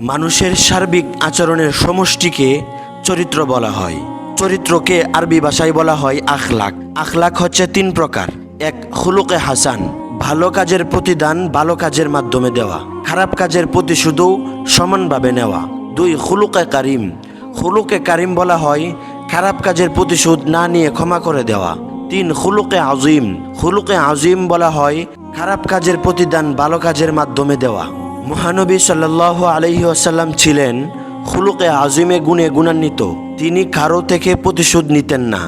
মানুষের সার্বিক আচরণের সমষ্টিকে চরিত্র বলা হয়। চরিত্রকে আরবি ভাষায় বলা হয় আখলাক। আখলাক হচ্ছে 3 প্রকার। 1, খুলুকে হাসান, ভালো কাজের প্রতিদান ভালো কাজের মাধ্যমে দেওয়া, খারাপ কাজের প্রতিশোধও সমানভাবে নেওয়া। 2, খুলুকে কারিম। খুলুকে কারিম বলা হয় খারাপ কাজের প্রতিশোধ না নিয়ে ক্ষমা করে দেওয়া। 3, খুলুকে আজিম। খুলুকে আজিম বলা হয় খারাপ কাজের প্রতিদান ভালো কাজের মাধ্যমে দেওয়া। মহানবী সাল্লাল্লাহু আলাইহি ওয়াসাল্লাম ছিলেন খুলুকে আজিমে গুণে গুণান্বিত। তিনি কারো থেকে প্রতিশোধ নিতেন না,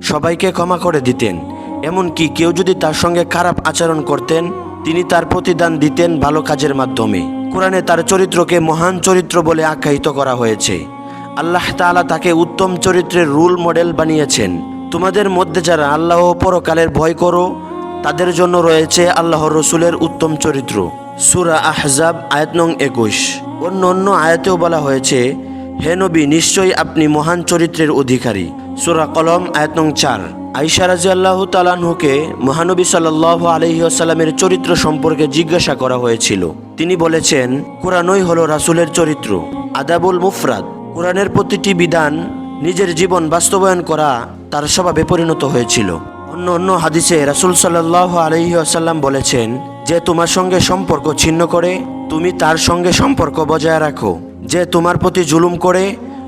সবাইকে ক্ষমা করে দিতেন। এমনকি কেউ যদি তার সঙ্গে খারাপ আচরণ করতেন, তিনি তার প্রতিদান দিতেন ভালো কাজের মাধ্যমে। কোরআনে তার চরিত্রকে মহান চরিত্র বলে আখ্যায়িত করা হয়েছে। আল্লাহ তাআলা তাকে উত্তম চরিত্রের রোল মডেল বানিয়েছেন। তোমাদের মধ্যে যারা আল্লাহ ও পরকালের ভয় করো, তাদের জন্য রয়েছে আল্লাহর রসুলের উত্তম চরিত্র। সূরা আহজাব আয়াত নং 21। অন্য আয়াতেও বলা হয়েছে, হে নবী, নিশ্চয়ই আপনি মহান চরিত্রের অধিকারী। সূরা কলম আয়াত নং 4। আয়েশা রাদিয়াল্লাহু তাআলা আনহুকে মহানবী সাল্লাল্লাহু আলাইহি ওয়াসাল্লামের চরিত্র সম্পর্কে জিজ্ঞাসা করা হয়েছিল। তিনি বলেছেন, কোরআনই হলো রাসূলের চরিত্র। আদাবুল মুফরাদ। কোরআনের প্রতিটি বিধান নিজের জীবন বাস্তবায়ন করা তার স্বভাবে পরিণত হয়েছিল। অন্য হাদিসে রাসূল সাল্লাল্লাহু আলাইহি ওয়াসাল্লাম বলেছেন, যে তোমার সঙ্গে সম্পর্ক ছিন্ন করে তুমি তার সঙ্গে সম্পর্ক বজায় রাখো। যে তোমার প্রতি জুলুম করে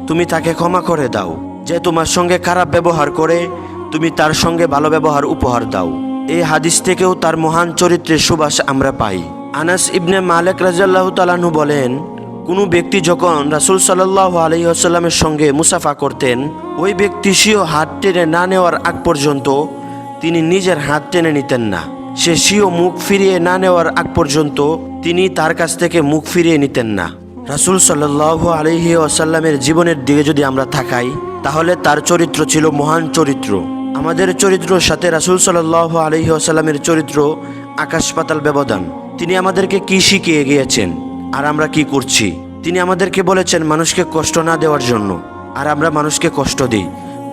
তুমি তাকে ক্ষমা করে দাও। যে তোমার সঙ্গে খারাপ ব্যবহার করে তুমি তার সঙ্গে ভালো ব্যবহার উপহার দাও। এই হাদিস থেকেও তার মহান চরিত্রের সুবাস আমরা পাই। আনাস ইবনে মালিক রাদিয়াল্লাহু তাআলা আনহু বলেন, কোনো ব্যক্তি যখন রাসূল সাল্লাল্লাহু আলাইহি ওয়াসাল্লামের সঙ্গে মুসাফা করতেন, ওই ব্যক্তি স্বীয় হাত টেনে না নেওয়ার আগ পর্যন্ত তিনি নিজের হাত টেনে নিতেন না। সে স্বীয় মুখ ফিরিয়ে না নেওয়ার আগ পর্যন্ত তিনি তার কাছ থেকে মুখ ফিরিয়ে নিতেন না। রাসূল সাল্লাল্লাহু আলাইহি ওয়াসাল্লামের জীবনের দিকে যদি আমরা তাকাই, তাহলে তার চরিত্র ছিল মহান চরিত্র। আমাদের চরিত্রের সাথে রাসূল সাল্লাল্লাহু আলাইহি ওয়াসাল্লামের চরিত্র আকাশ পাতাল ব্যবধান। তিনি আমাদেরকে কি শিখিয়ে গিয়েছেন আর আমরা কি করছি? তিনি আমাদেরকে বলেছেন মানুষকে কষ্ট না দেওয়ার জন্য, আর আমরা মানুষকে কষ্ট দিই।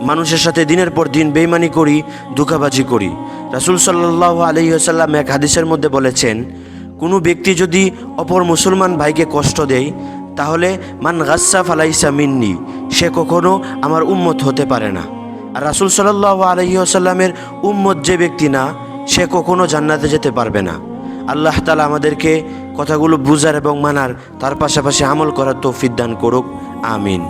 মানুষের সাথে দিনের পর দিন বেঈমানি করি, ধোঁকাবাজি করি। রাসূল সাল্লাল্লাহু আলাইহি ওয়াসাল্লাম এক হাদিসের মধ্যে বলেছেন, কোনো ব্যক্তি যদি অপর মুসলমান ভাইকে কষ্ট দেয়, তাহলে মান গাসসা ফালাইসা মিন্নি, সে কখনো আমার উম্মত হতে পারে না। আর রাসূল সাল্লাল্লাহু আলাইহি ওয়াসাল্লামের উম্মত যে ব্যক্তি না, সে কখনো জান্নাতে যেতে পারবে না। আল্লাহ তাআলা আমাদেরকে কথাগুলো বুঝার এবং মানার, তার পাশাপাশি আমল করার তৌফিক দান করুক। আমিন।